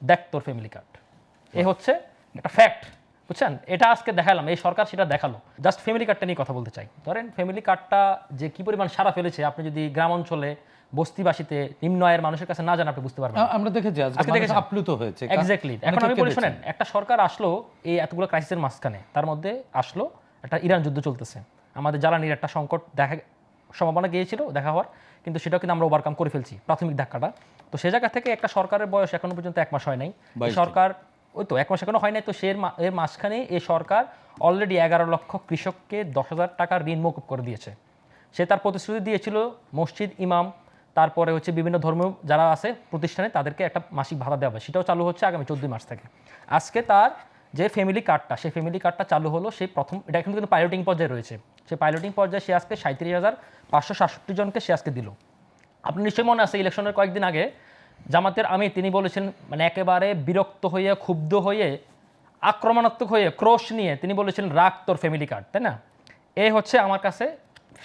দেখ তোর family card. এ হচ্ছে একটা ফ্যাক্ট, বুঝছেন? এটা আজকে দেখালাম, এই সরকার সেটা দেখালো। জাস্ট ফ্যামিলি কার্ডটা নিয়ে কথা বলতে চাই। ধরেন ফ্যামিলি কার্ডটা যে কি পরিমাণ সারা ফেলেছে, আপনি যদি গ্রাম অঞ্চলে বস্তিবাসীতে নিম্ন আয়ের মানুষের কাছে না জান, আপনি বুঝতে পারবেন। আমরা দেখেছি আজকে মানুষ আপ্লুত হয়েছে। এক্স্যাক্টলি। এখন আমি বলি শোনেন, একটা সরকার আসলো এই এতগুলো ক্রাইসিসের মাঝখানে, তার মধ্যে আসলো একটা ইরান যুদ্ধ চলতেছে, আমাদের জ্বালানির একটা সংকট দেখা সম্ভাবনা গিয়েছিল দেখা হওয়ার, কিন্তু সেটাও কিন্তু আমরা ওভারকাম করে ফেলছি প্রাথমিক ধাক্কাটা। তো সে জায়গা থেকে একটা সরকারের বয়স এখনো পর্যন্ত 1 মাস হয় নাই, সরকার ওই তো 1 মাস এখনো হয় নাই। তো এর মাঝখানে এই সরকার অলরেডি 11 লক্ষ কৃষককে 10,000 টাকার ঋণ মকুব করে দিয়েছে। সে তার প্রতিশ্রুতি দিয়েছিল মসজিদ ইমাম, তারপরে হচ্ছে বিভিন্ন ধর্মীয় যারা আছে প্রতিষ্ঠানে তাদেরকে একটা মাসিক ভাতা দেওয়া হবে, সেটাও চালু হচ্ছে আগামী 14 মার্চ থেকে। আজকে তার যে ফ্যামিলি কার্ডটা, সেই ফ্যামিলি কার্ডটা চালু হলো, সেই প্রথম, এটা এখন কিন্তু পাইলটিং পর্যায়ে রয়েছে, সেই পাইলটিং পর্যায়ে সে আজকে 37,567 জনকে সে আজকে দিল। আপনি নিশ্চয়ই মনে আছে ইলেকশনের কয়েকদিন আগে জামাতের আমির তিনি বলেছেন, মানে একেবারে বিরক্ত হয়ে, ক্ষুব্ধ হয়ে, আক্রমণাত্মক হয়ে, ক্রোশ নিয়ে তিনি বলেছিলেন রাখ তোর ফ্যামিলি কার্ড, তাই না? এই হচ্ছে আমার কাছে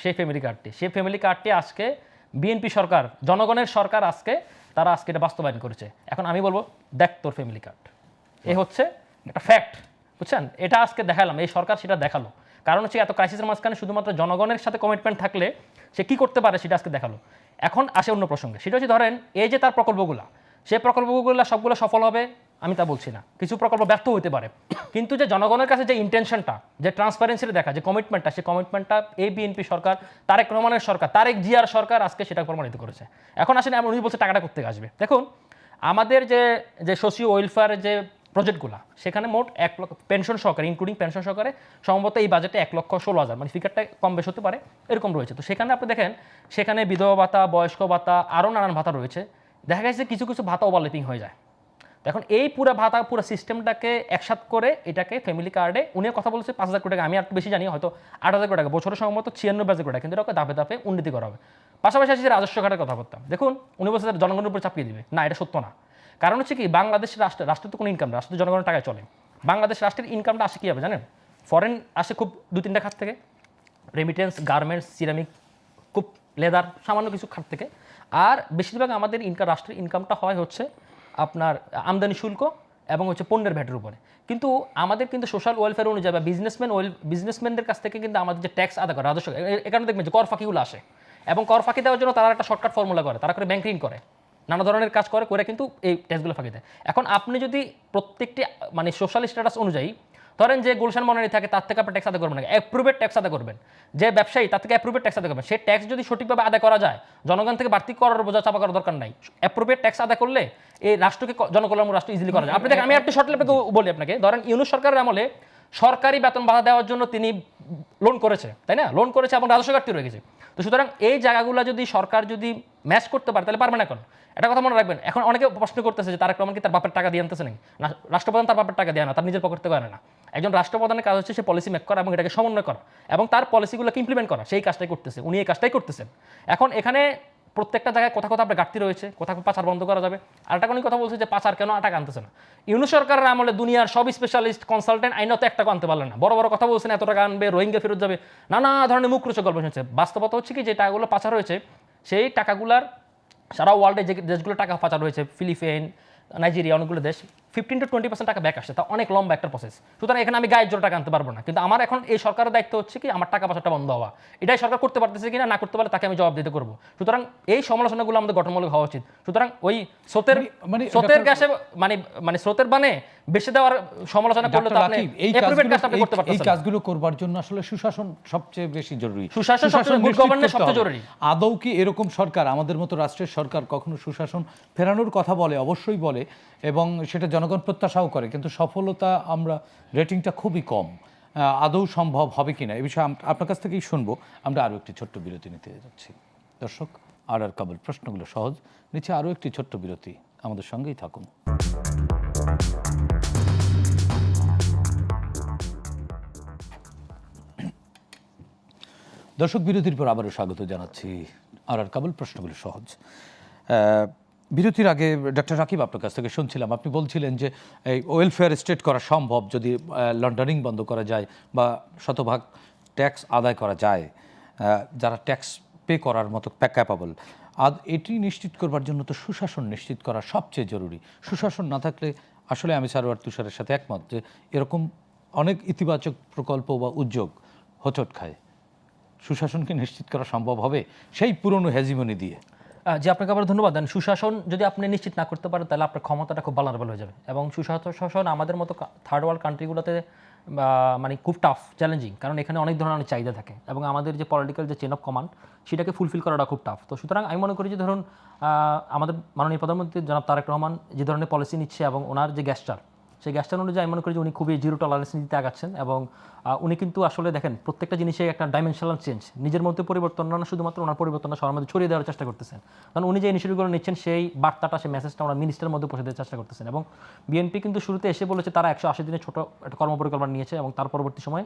সেই ফ্যামিলি কার্ডটি। সেই ফ্যামিলি কার্ডটি আজকে বিএনপি সরকার, জনগণের সরকার, আজকে তারা আজকে এটা বাস্তবায়ন করেছে। এখন আমি বলবো দেখ তোর ফ্যামিলি কার্ড। এ হচ্ছে একটা ফ্যাক্ট, বুঝছেন? এটা আজকে দেখালাম, এই সরকার সেটা দেখালো। কারণ হচ্ছে এত ক্রাইসিসের মাঝখানে শুধুমাত্র জনগণের সাথে কমিটমেন্ট থাকলে সে কী করতে পারে সেটা আজকে দেখালো। এখন আসে অন্য প্রসঙ্গে, সেটা হচ্ছে ধরেন এই যে তার প্রকল্পগুলো, সেই প্রকল্পগুলো সবগুলো সফল হবে আমি তা বলছি না, কিছু প্রকল্প ব্যর্থ হতে পারে, কিন্তু যে জনগণের কাছে যে ইন্টেনশনটা, যে ট্রান্সপারেন্সিটা দেখা, যে কমিটমেন্টটা, সেই কমিটমেন্টটা এই বিএনপি সরকার, তারেক রহমানের সরকার, তারেক জিয়ার সরকার আজকে সেটা প্রমাণিত করেছে। এখন আসেন এমন উনি বলছে টাকাটা করতে আসবে। দেখুন আমাদের যে সোশিও ওয়েলফেয়ারের যে প্রজেক্টগুলো, সেখানে মোট 1 লক্ষ পেনশন সহকারে, ইনক্লুডিং পেনশন সহকারে সম্ভবত এই বাজেটে 1,16,000, মানে ফিগারটা কম বেশ হতে পারে, এরকম রয়েছে। তো সেখানে আপনি দেখেন সেখানে বিধবা ভাতা, বয়স্ক ভাতা, আরও নানান ভাতা রয়েছে। দেখা গেছে কিছু কিছু ভাতা ওভারল্যাপিং হয়ে যায়। এখন এই পুরো ভাতা, পুরো সিস্টেমটাকে একসাথ করে এটাকে ফ্যামিলি কার্ডে, উনিও কথা বলছে 5,000 কোটি টাকা, আমি একটু বেশি জানি, হয়তো 8,000 কোটি টাকা, বছরের সম্ভবত 96,000 কোটি টাকা, কিন্তু এটাকে ধাপে ধাপে উন্নতি করা হবে। পাশাপাশি আসি রাজস্ব ঘাটের কথা বলতাম, দেখুন উনি বলছে জনগণের উপর চাপিয়ে দিবে, না এটা সত্য না। কারণ হচ্ছে কি, বাংলাদেশ রাষ্ট্রের তো কোনো ইনকাম, রাষ্ট্র জনগণের টাকায় চলে। বাংলাদেশ রাষ্ট্রের ইনকামটা আসে কীভাবে জানেন? ফরেন আসে খুব 2-3টা খাত থেকে, রেমিটেন্স, গার্মেন্টস, সিরামিক, খুব লেদার, সামান্য কিছু খাত থেকে। আর বেশিরভাগ আমাদের রাষ্ট্রের ইনকামটা হয় হচ্ছে আপনার আমদানি শুল্ক এবং হচ্ছে পণ্যের ভ্যাটের উপরে। কিন্তু আমাদের কিন্তু সোশ্যাল ওয়েলফেয়ার অনুযায়ী বা বিজনেসম্যানদের কাছ থেকে কিন্তু আমাদের যে ট্যাক্স আদায় করে, রাজস্ব, এ কারণে দেখবেন যে কর ফাঁকিগুলো আসে, এবং কর ফাঁকি দেওয়ার জন্য তারা একটা শর্টকাট ফর্মুলা করে, তারা করে ব্যাংক ঋণ করে, নানা ধরনের কাজ করে কিন্তু এই ট্যাক্সগুলো ফাঁকি দেয়। এখন আপনি যদি প্রত্যেকটি মানে সোশ্যাল স্ট্যাটাস অনুযায়ী ধরেন যে গুলশান মনারি থাকে, তার থেকে আপনি ট্যাক্স আদায় করবেন না, অ্যাপ্রুভেড ট্যাক্স আদায় করবেন। যে ব্যবসায়ী, তার থেকে অ্যাপ্রুভেড ট্যাক্স আদায় করবেন। সেই ট্যাক্স যদি সঠিকভাবে আদায় করা যায়, জনগণ থেকে বাড়তি করার বোঝা চাপা করার দরকার নাই। অ্যাপ্রুভেড ট্যাক্স আদায় করলে এই রাষ্ট্রকে জনকল্যাণ রাষ্ট্র ইজিলি করা যায়। আপনি দেখেন, আমি একটু শর্টলি আপনাকে বলি, আপনাকে ধরেন ইউনূস সরকারের আমলে সরকারি বেতন ভাতা দেওয়ার জন্য তিনি লোন করেছে, তাই না? লোন করেছে এবং রাজস্ব ঘাটতি রয়ে গেছে। তো সুতরাং এই জায়গাগুলো যদি সরকার যদি ম্যাচ করতে পারে তাহলে পারবে না। এখন একটা কথা মনে রাখবেন, এখন অনেকে প্রশ্ন করতেছে যে তারেক রহমান কি তার বাপের টাকা দিয়ে আনতেছে নাকি? না, রাষ্ট্রপ্রধান তার বাপের টাকা দেয় না, তার নিজের পকেট থেকে আনে না। একজন রাষ্ট্রপ্রধানের কাজ হচ্ছে সে পলিসি মেক করা এবং এটাকে সমন্বয় করা এবং তার পলিসিগুলোকে ইমপ্লিমেন্ট করা, সেই কাজটাই করতেছে, উনি এই কাজটাই করতেছেন। এখন এখানে প্রত্যেকটা জায়গায় কোথাও কোথাও আপনার ঘাটতি রয়েছে, কোথাও পাচার বন্ধ করা যাবে। আর একটা কোনো কথা বলছে যে পাচার কেন টাকা আনতেছে না। ইউনূস সরকারের আমলে দুনিয়ার সব স্পেশালিস্ট কনসালটেন্ট আইনত 1 টাকা আনতে পারলেন না। বড় বড় কথা বলছেন এত টাকা আনবে, রোহিঙ্গা ফেরত যাবে, নানা ধরনের মুখরোচক গল্প শুনছে। বাস্তবতা হচ্ছে কি, যে টাকাগুলো পাচার হয়েছে, সেই টাকাগুলার সারা ওয়ার্ল্ডে যে দেশগুলো টাকা পাচার হয়েছে, ফিলিপাইন, নাইজেরিয়া, অনেকগুলো দেশ, 15-20% টাকা ব্যাক আসছে। তা অনেক লম্বা একটা প্রসেস। সুতরাং এখানে আমি গায়ের জোর টাকা আনতে পারবো না। কিন্তু আমার এখন এই সরকারের দায়িত্ব হচ্ছে কি, আমার টাকা পাচারটা বন্ধ হওয়া। এটাই সরকার করতে পারতেছে কিনা, না করতে পারলে তাকে আমি জবাব দিতে করবো। সুতরাং এই সমালোচনাগুলো আমাদের গঠনমূলক হওয়া উচিত। সুতরাং ওই স্রোতের গ্যাসে মানে স্রোতের বানে বেশি দেওয়ার সমালোচনা করলে তো আপনি এই কাজগুলো করবার জন্য আসলে সুশাসন সবচেয়ে বেশি জরুরি। সুশাসন সবচেয়ে গুড গভর্নেন্স সবচেয়ে জরুরি। আদৌ কি এরকম সরকার, আমাদের মতো রাষ্ট্রের সরকার কখনো সুশাসন ফেরানোর কথা বলে? অবশ্যই বলে, এবং সেটা জনগণ প্রত্যাশাও করে, কিন্তু সফলতা আমরা রেটিংটা খুবই কম। আদৌ সম্ভব হবে কিনা এ বিষয়ে আপনার কাছ থেকেই শুনবো। আমরা আরও একটি ছোট্ট বিরতি নিতে যাচ্ছি। দর্শক, আর কাবুল, প্রশ্নগুলো সহজ, নিচে আরও একটি ছোট্ট বিরতি, আমাদের সঙ্গেই থাকুন। দর্শক, বিরতির পর আবারও স্বাগত জানাচ্ছি। আর কাবুল, প্রশ্নগুলো সহজ। বিরতির আগে ডক্টর রাকিব আপনার কাছ থেকে শুনছিলাম, আপনি বলছিলেন যে এই ওয়েলফেয়ার স্টেট করা সম্ভব যদি লন্ডারিং বন্ধ করা যায় বা শতভাগ ট্যাক্স আদায় করা যায়, যারা ট্যাক্স পে করার মতো ক্যাপাবল। এটি নিশ্চিত করবার জন্য তো সুশাসন নিশ্চিত করা সবচেয়ে জরুরি। সুশাসন না থাকলে আসলে আমি সারোয়ার তুষারের সাথে একমত যে এরকম অনেক ইতিবাচক প্রকল্প বা উদ্যোগ হোঁচট খায়। সুশাসনকে নিশ্চিত করা সম্ভব হবে সেই পুরনো হেজিমনি দিয়ে? যে আপনাকে আবার ধন্যবাদ দেন। সুশাসন যদি আপনি নিশ্চিত না করতে পারেন তাহলে আপনার ক্ষমতাটা খুব ভালনারেবল হয়ে যাবে, এবং সুশাসন আমাদের মতো থার্ড ওয়ার্ল্ড কান্ট্রিগুলোতে মানে খুব টাফ, চ্যালেঞ্জিং, কারণ এখানে অনেক ধরনের চাহিদা থাকে এবং আমাদের যে পলিটিক্যাল যে চেন অফ কমান্ড সেটাকে ফুলফিল করাটা খুব টাফ। তো সুতরাং আমি মনে করি যে ধরুন আমাদের মাননীয় প্রধানমন্ত্রী জনাব তারেক রহমান যে ধরনের পলিসি নিচ্ছে এবং ওনার যে গ্যাস্টার, সেই গ্যাস্টার অনুযায়ী আমি মনে করি যে উনি খুবই জিরো টলারেন্স নীতিতে আগাচ্ছেন, এবং উনি কিন্তু আসলে দেখেন প্রত্যেকটা জিনিসে একটা ডাইমেনশনাল চেঞ্জ, নিজের মধ্যে পরিবর্তন না, শুধুমাত্র ওনার পরিবর্তনটা সবার মধ্যে ছড়িয়ে দেওয়ার চেষ্টা করতেছেন। কারণ উনি যে ইনিশিয়েটিভগুলো নিচ্ছেন সেই বার্তাটা, সেই মেসেজটা ওনার মিনিস্টারের মধ্যে পৌঁছে দেওয়ার চেষ্টা করতেছেন। এবং বিএনপি কিন্তু শুরুতে এসে বলেছে তারা 180 দিনের ছোট একটা কর্মপরিকল্পনা নিয়েছে, এবং তার পরবর্তী সময়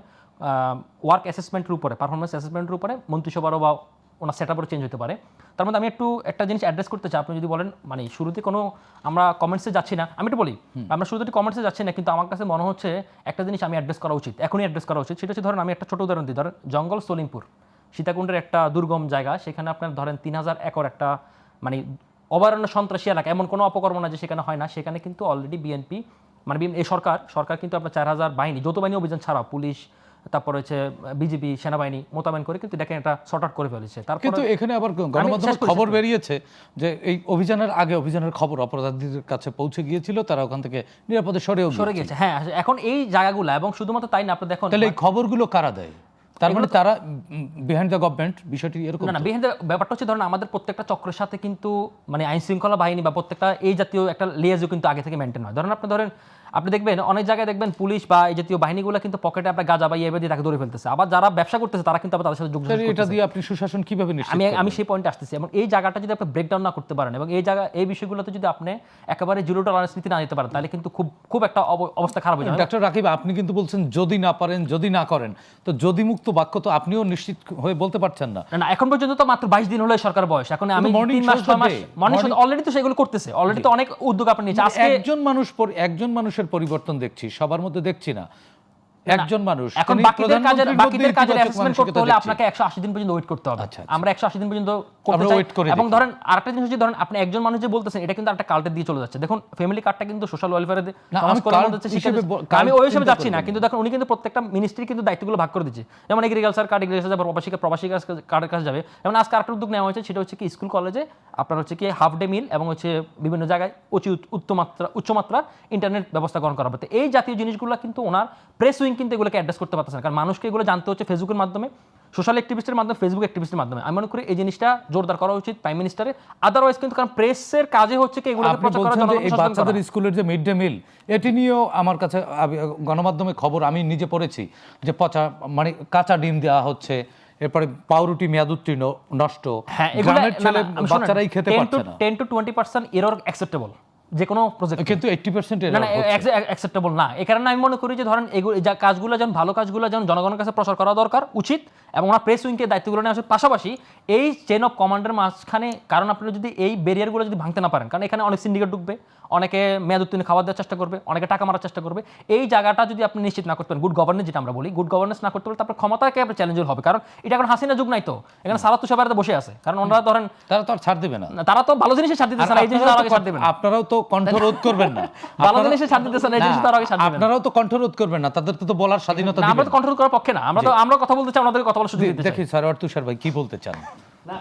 ওয়ার্ক অ্যাসেসমেন্টের উপরে, পারফরমেন্স অ্যাসেসমেন্টের উপরে মন্ত্রিসভারও বা ওনার সেট আপও চেঞ্জ হতে পারে। তার মধ্যে আমি একটা জিনিস অ্যাড্রেস করতে চাই। আপনি যদি বলেন মানে শুরুতে কোনো আমরা কমেন্টসে যাচ্ছি না, আমি একটু বলি আমরা শুরুতে কমেন্টসে যাচ্ছি না, কিন্তু আমার কাছে মনে হচ্ছে একটা জিনিস আমি অ্যাড্রেস করা উচিত, এখনই অ্যাড্রেস করা উচিত। সেটা হচ্ছে ধরেন আমি একটা ছোট উদাহরণ দিই, ধরেন জঙ্গল সলিমপুর সীতাকুণ্ডের একটা দুর্গম জায়গা, সেখানে আপনার ধরেন 3000 একর একটা মানে অভয়ারণ্য সন্ত্রাসী এলাকা, এমন কোনো অপকর্ম না যে সেখানে হয় না। সেখানে কিন্তু অলরেডি বিএনপি মানে এই সরকার কিন্তু আপনার 4000 বাহিনী, যৌথ বাহিনী অভিযান ছাড়া পুলিশ, তারপর হচ্ছে বিজেপি সেনাবাহিনী মোতায়েন করে কিন্তু দেখেন এটা শর্ট আউট করে ফেলেছে। কিন্তু এখানে আবার গণমাধ্যমে খবর বেরিয়েছে যে এই অভিযানের আগে অভিযানের খবর অপরাধীদের কাছে পৌঁছে গিয়েছিল, তারা ওখান থেকে নিরাপদে সরে গিয়েছে। হ্যাঁ, এখন এই জায়গাগুলো এবং শুধুমাত্র তাই না, আপনি দেখুন তাহলে এই খবরগুলো কারা দেয়? তার মানে তারা বিহাইন্ড দ্য গভর্নমেন্ট, বিষয়টি এরকম না। বিহাইন্ড দ্য ব্যাপারটা হচ্ছে ধরেন আমাদের প্রত্যেকটা চক্রের সাথে কিন্তু মানে আইন শৃঙ্খলা বাহিনী বা প্রত্যেকটা এই জাতীয় একটা লিয়াজও কিন্তু আগে থেকে মেনটেন হয়। আপনি দেখবেন অনেক জায়গায় দেখবেন পুলিশ বা এই জাতীয় বাহিনীগুলো কিন্তু পকেটে আপনার গাঁজা বা ইয়ে দিয়ে তাকে ধরে ফেলতেছে, আবার যারা ব্যবসা করতেছে তারা কিন্তু আবার তাদের সাথে যোগ এটা দিয়ে আপনি সুশাসন কিভাবে নিশ্চিত করবেন? আমি সেই পয়েন্টে আসতেছি। এবং এই জায়গাটা যদি আপনি ব্রেকডাউন না করতে পারেন এবং এই বিষয়গুলোতে যদি আপনি একেবারে জিরো টলারেন্স নীতি না দিতে পারেন, তাহলে কিন্তু খুব একটা অবস্থা খারাপ হয়ে যাবে। ডক্টর রাকিব, আপনি কিন্তু বলছেন যদি না পারেন, যদি না করেন, তো যদি মুক্ত বাক্য তো আপনিও নিশ্চিত হয়ে বলতে পারছেন না। না, এখন পর্যন্ত তো মাত্র 22 দিন হলো সরকার বয়স। এখন আমি 3 মাস 6 মাস মর্নিং শো অলরেডি তো সেগুলো করতেছে, অলরেডি তো অনেক উদ্যোগ আপনি নিয়েছে। আজকে একজন মানুষের পরিবর্তন দেখছি, সবার মধ্যে দেখছি না। একজন মানুষ এখন বাকিদের কাজের অ্যাসেসমেন্ট করতে হলে আপনাকে 180 দিন পর্যন্ত ওয়েট করতে হবে। আমরা 180 দিন পর্যন্ত করতে চাই। এবং ধরেন আরেকটা জিনিস হচ্ছে, ধরেন আপনি একজন মানুষ যে বলতেছেন এটা কিন্তু একটা কাল্টের দিয়ে চলে যাচ্ছে। দেখুন ফ্যামিলি কার্ডটা কিন্তু সোশ্যাল ওয়েলফেয়ারে আমি ওই হিসেবে যাচ্ছি না, কিন্তু দেখুন উনি কিন্তু প্রত্যেকটা মিনিস্ট্রি কিন্তু দায়িত্বগুলো ভাগ করে দিচ্ছে। যেমন এগ্রিকালচার কার্ড, এগ্রিকালচার প্রবাসী কার্ডের কাছে যাবে। যেমন আজকে আরেকটা উদ্যোগ নেওয়া হয়েছে, সেটা হচ্ছে কি স্কুল কলেজে আপনার হচ্ছে কি হাফ ডে মিল এবং হচ্ছে বিভিন্ন জায়গায় উচ্চমাত্রার ইন্টারনেট ব্যবস্থা গ্রহণ করা হবে। এই জাতীয় জিনিসগুলো কিন্তু ওনার প্রেস উইং কিন্তু এগুলোকে অ্যাড্রেস করতে পারতেছে না, কারণ মানুষকে এগুলো জানতে হচ্ছে ফেসবুকের মাধ্যমে, সোশ্যাল অ্যাক্টিভিস্টের মাধ্যমে, ফেসবুক অ্যাক্টিভিস্টের মাধ্যমে। আমি মনে করি এই জিনিসটা জোরদার করা উচিত প্রাইম মিনিস্টারের। আদারওয়াইজ কিন্তু কারণ প্রেসের কাজে হচ্ছে কি এগুলোকে প্রচার করা, এই বাচ্চাদের স্কুলের যে মিড ডে মিল, এটি নিয়েও আমার কাছে গণমাধ্যমে খবর আমি নিজে পড়েছি যে মানে কাঁচা ডিম দেওয়া হচ্ছে, এরপরে পাউরুটি মেয়াদ উত্তীর্ণ নষ্ট, গ্রামের ছেলে বাচ্চারাই খেতে পারছে না। 10 to 20% এরর অ্যাকসেপ্টেবল যে কোনো প্রজেক্ট, কিন্তু 80% অ্যাকসেপ্টেবল না। এই কারণে আমি মনে করি যে ধরেন এগুলো কাজগুলো যেন ভালো কাজগুলো যেন জনগণের কাছে প্রচার করা দরকার উচিত, এবং ওনার প্রেস উইংকে দায়িত্বগুলো নেওয়া উচিত। পাশাপাশি এই চেন অফ কমান্ডের মাঝখানে, কারণ আপনারা যদি এই ব্যারিয়ারগুলো যদি ভাঙতে না পারেন, কারণ এখানে অনেক সিন্ডিকেট ঢুকবে, অনেকে মেয়াদ উত্তীর্ণ খাবার দেওয়ার চেষ্টা করবে, অনেকে টাকা মারার চেষ্টা করবে। এই জায়গাটা যদি আপনি নিশ্চিত না করতে পারেন, গুড গভর্নেন্স যেটা আমরা বলি, গুড গভর্নেন্স না করতে পারলে তারপর ক্ষমতাকে আপনার চ্যালেঞ্জের হবে। কারণ এটা এখন হাসিনা যুগ নাই তো, এখানে সারা তুষারতে বসে আছে, কারণ ওনারা ধরেন তারা তো আর ছাড় দেবে না, তারা তো ভালো জিনিসে ছাড় দিতেছে না, এই জিনিসটা আগে ছাড় দেবেন। আপনারাও তো কণ্ঠরোধ করবেন না, ভালো জিনিসে ছাড় দিতেছে না, এই জিনিসটা আগে ছাড় দেবেন। আপনারাও তো কণ্ঠরোধ করবেন না, তাদের তো বলার স্বাধীনতা দিবেন। আমরা তো কণ্ঠরোধ করার পক্ষে না, আমরা কথা বলতে চাই, আমাদের কথা বলার সুযোগ দিতে চাই। দেখি সারোয়ার তুষার ভাই কি বলতে চান?